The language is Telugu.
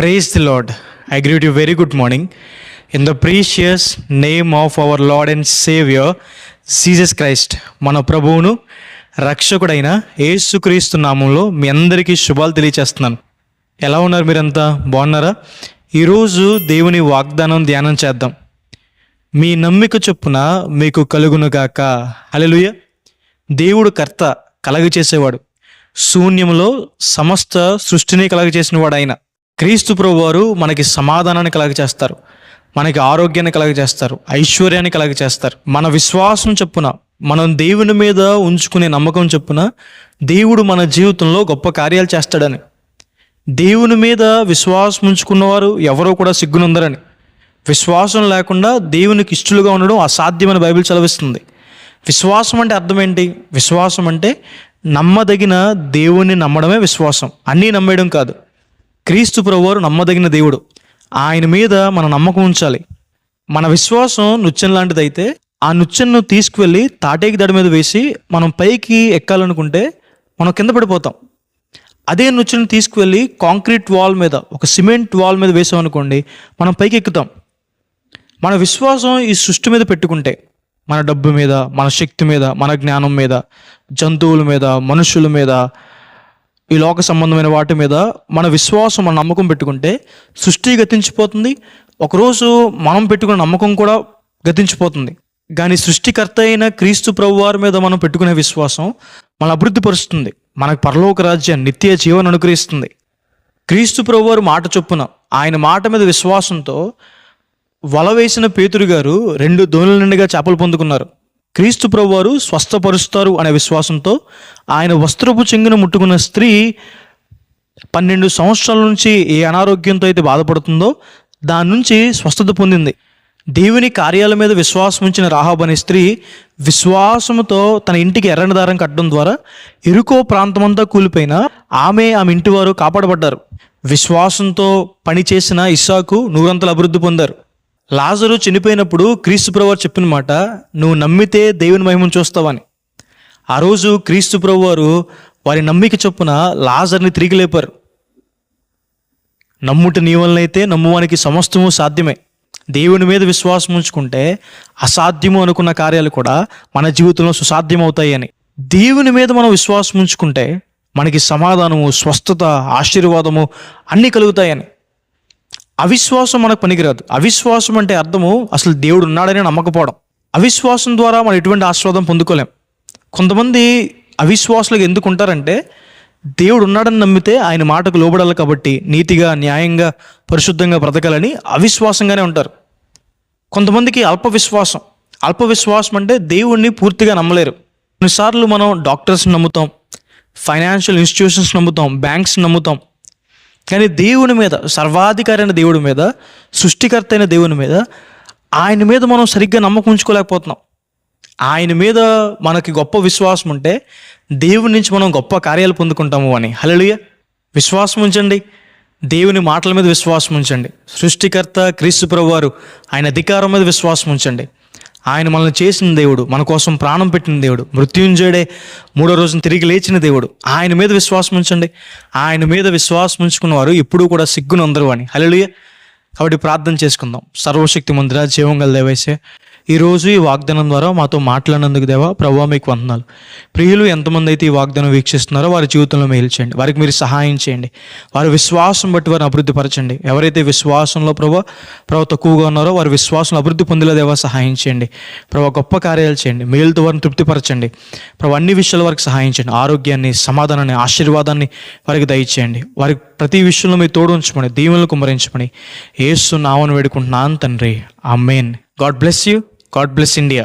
Praise the Lord. I greet you very good morning. In the precious name of our Lord and Savior, Jesus Christ, మన ప్రభువును రక్షకుడైన యేసుక్రీస్తు నామంలో మీ అందరికీ శుభాలు తెలియచేస్తున్నాను. ఎలా ఉన్నారు మీరంతా? బాగున్నారా? ఈరోజు దేవుని వాగ్దానం ధ్యానం చేద్దాం. మీ నమ్మిక చొప్పున మీకు కలుగునుగాక. హల్లెలూయా. దేవుడు కర్త, కలగచేసేవాడు. శూన్యములో సమస్త సృష్టిని కలగచేసినవాడు ఆయన. క్రీస్తు ప్రభువారు మనకి సమాధానాన్ని కలగచేస్తారు, మనకి ఆరోగ్యాన్ని కలగచేస్తారు, ఐశ్వర్యాన్ని కలగచేస్తారు. మన విశ్వాసం చొప్పున, మనం దేవుని మీద ఉంచుకునే నమ్మకం చొప్పున దేవుడు మన జీవితంలో గొప్ప కార్యాలు చేస్తాడని. దేవుని మీద విశ్వాసం ఉంచుకున్నవారు ఎవరో కూడా సిగ్గునుందరని. విశ్వాసం లేకుండా దేవునికి ఇష్టలుగా ఉండడం అసాధ్యమని బైబిల్ చదివిస్తుంది. విశ్వాసం అంటే అర్థం ఏంటి? విశ్వాసం అంటే నమ్మదగిన దేవుణ్ణి నమ్మడమే విశ్వాసం, అన్నీ నమ్మేయడం కాదు. క్రీస్తు ప్రభువారు నమ్మదగిన దేవుడు, ఆయన మీద మన నమ్మకం ఉంచాలి. మన విశ్వాసం నుచ్చెన లాంటిదైతే ఆ నుచ్చెను తీసుకువెళ్ళి తాటేకి దడ మీద వేసి మనం పైకి ఎక్కాలనుకుంటే మనం కింద పడిపోతాం. అదే నుచ్చెను తీసుకువెళ్ళి కాంక్రీట్ వాల్ మీద, ఒక సిమెంట్ వాల్ మీద వేసామనుకోండి, మనం పైకి ఎక్కుతాం. మన విశ్వాసం ఈ సృష్టి మీద పెట్టుకుంటే, మన డబ్బు మీద, మన శక్తి మీద, మన జ్ఞానం మీద, జంతువుల మీద, మనుషుల మీద, ఈ లోక సంబంధమైన వాటి మీద మన విశ్వాసం, మన నమ్మకం పెట్టుకుంటే సృష్టి గతించిపోతుంది. ఒకరోజు మనం పెట్టుకున్న నమ్మకం కూడా గతించిపోతుంది. కానీ సృష్టికర్త అయిన క్రీస్తు ప్రభువారి మీద మనం పెట్టుకునే విశ్వాసం మన అభివృద్ధి పరుస్తుంది, మనకు పరలోక రాజ్యాన్ని, నిత్య జీవనం అనుగ్రహిస్తుంది. క్రీస్తు ప్రభువారు మాట చొప్పున, ఆయన మాట మీద విశ్వాసంతో వల వేసిన పేతురు గారు 2 దోణుల నిండుగా చేపలు పొందుకున్నారు. క్రీస్తు ప్రభువారు స్వస్థపరుస్తారు అనే విశ్వాసంతో ఆయన వస్త్రపు చెంగును ముట్టుకున్న స్త్రీ 12 సంవత్సరాల నుంచి ఏ అనారోగ్యంతో అయితే బాధపడుతుందో దాని నుంచి స్వస్థత పొందింది. దేవుని కార్యాల మీద విశ్వాసం ఉంచిన రాహాబు అనే స్త్రీ విశ్వాసంతో తన ఇంటికి ఎర్రని దారం కట్టడం ద్వారా ఇరుకో ప్రాంతమంతా కూలిపోయిన ఆమె ఇంటి వారు కాపాడబడ్డారు. విశ్వాసంతో పనిచేసిన ఇస్సాకు 100 అభివృద్ధి పొందారు. లాజరు చనిపోయినప్పుడు క్రీస్తు ప్రభువారు చెప్పిన మాట, నువ్వు నమ్మితే దేవుని మహిమను చూస్తావని. ఆ రోజు క్రీస్తు ప్రభువారు వారి నమ్మిక చొప్పున లాజర్ని తిరిగి లేపారు. నమ్ముట నీ వలనైతే నమ్మువానికి సమస్తము సాధ్యమే. దేవుని మీద విశ్వాసం ఉంచుకుంటే అసాధ్యము అనుకున్న కార్యాలు కూడా మన జీవితంలో సుసాధ్యమవుతాయి అని. దేవుని మీద మనం విశ్వాసం ఉంచుకుంటే మనకి సమాధానము, స్వస్థత, ఆశీర్వాదము అన్నీ కలుగుతాయని. అవిశ్వాసం మనకు పనికిరాదు. అవిశ్వాసం అంటే అర్థము అసలు దేవుడు ఉన్నాడని నమ్మకపోవడం. అవిశ్వాసం ద్వారా మనం ఎటువంటి ఆశీర్వాదం పొందుకోలేం. కొంతమంది అవిశ్వాసులకు ఎందుకు ఉంటారంటే, దేవుడు ఉన్నాడని నమ్మితే ఆయన మాటకు లోబడాలి కాబట్టి నీతిగా, న్యాయంగా, పరిశుద్ధంగా బ్రతకాలని అవిశ్వాసంగానే ఉంటారు. కొంతమందికి అల్పవిశ్వాసం అంటే దేవుణ్ణి పూర్తిగా నమ్మలేరు. కొన్నిసార్లు మనం డాక్టర్స్ని నమ్ముతాం, ఫైనాన్షియల్ ఇన్స్టిట్యూషన్స్ నమ్ముతాం, బ్యాంక్స్ నమ్ముతాం. కానీ దేవుని మీద, సర్వాధికారి అయిన దేవుడి మీద, సృష్టికర్త అయిన దేవుని మీద, ఆయన మీద మనం సరిగ్గా నమ్మకం ఉంచుకోలేకపోతున్నాం. ఆయన మీద మనకి గొప్ప విశ్వాసం ఉంటే దేవుని నుంచి మనం గొప్ప కార్యాలు పొందుకుంటాము అని. హల్లెలూయా. విశ్వాసం ఉంచండి, దేవుని మాటల మీద విశ్వాసం ఉంచండి. సృష్టికర్త క్రీస్తు ప్రభువారు ఆయన అధికారం మీద విశ్వాసం ఉంచండి. ఆయన మనల్ని చేసిన దేవుడు, మన కోసం ప్రాణం పెట్టిన దేవుడు, మృత్యుంజయుడే 3వ రోజున తిరిగి లేచిన దేవుడు. ఆయన మీద విశ్వాసం ఉంచండి. ఆయన మీద విశ్వాసం ఉంచుకున్నవారు ఎప్పుడూ కూడా సిగ్గునందరు అని. హల్లెలూయా. కాబట్టి ప్రార్థన చేసుకుందాం. సర్వశక్తి మందిరా, జీవం గల దేవైసే, ఈరోజు ఈ వాగ్దానం ద్వారా మాతో మాట్లాడినందుకు దేవా, ప్రభువా మీకు వందనాలు. ప్రియులు ఎంతమంది అయితే ఈ వాగ్దానం వీక్షిస్తున్నారో వారి జీవితంలో మేలు చేయండి, వారికి మీరు సహాయం చేయండి, వారి విశ్వాసం బట్టి వారిని అభివృద్ధి పరచండి. ఎవరైతే విశ్వాసంలో ప్రభు తక్కువగా ఉన్నారో వారి విశ్వాసం అభివృద్ధి పొందేలా దేవా సహాయం చేయండి. ప్రభు గొప్ప కార్యాలు చేయండి, మేలుతో వారిని తృప్తిపరచండి. ప్రభు అన్ని విషయాల వారికి సహాయం చేయండి. ఆరోగ్యాన్ని, సమాధానాన్ని, ఆశీర్వాదాన్ని వారికి దయచేయండి. వారికి ప్రతి విషయంలో మీరు తోడు ఉంచమని, దీవెనలు కుమ్మరించమని యేసు నామమున వేడుకుంటున్నాను తండ్రి. ఆమేన్. God bless you. God bless India.